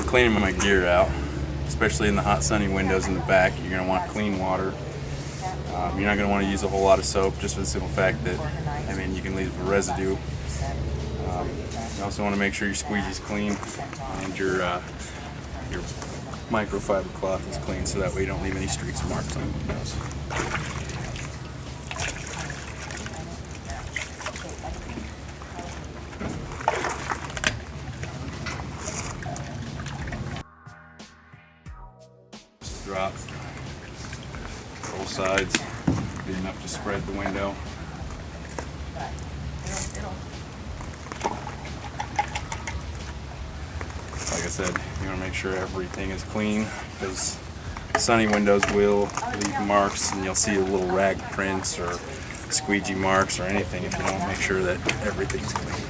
cleaning my gear out, especially in the hot sunny windows in the back, you're going to want clean water. You're not going to want to use a whole lot of soap, just for the simple fact that, I mean, you can leave a residue. You also want to make sure your squeegee is clean and your microfiber cloth is clean, so that way you don't leave any streaks or marks on the windows. Just drop both sides, good enough to spread the window. Like I said, you want to make sure everything is clean, because sunny windows will leave marks and you'll see little rag prints or squeegee marks or anything if you don't make sure that everything's clean.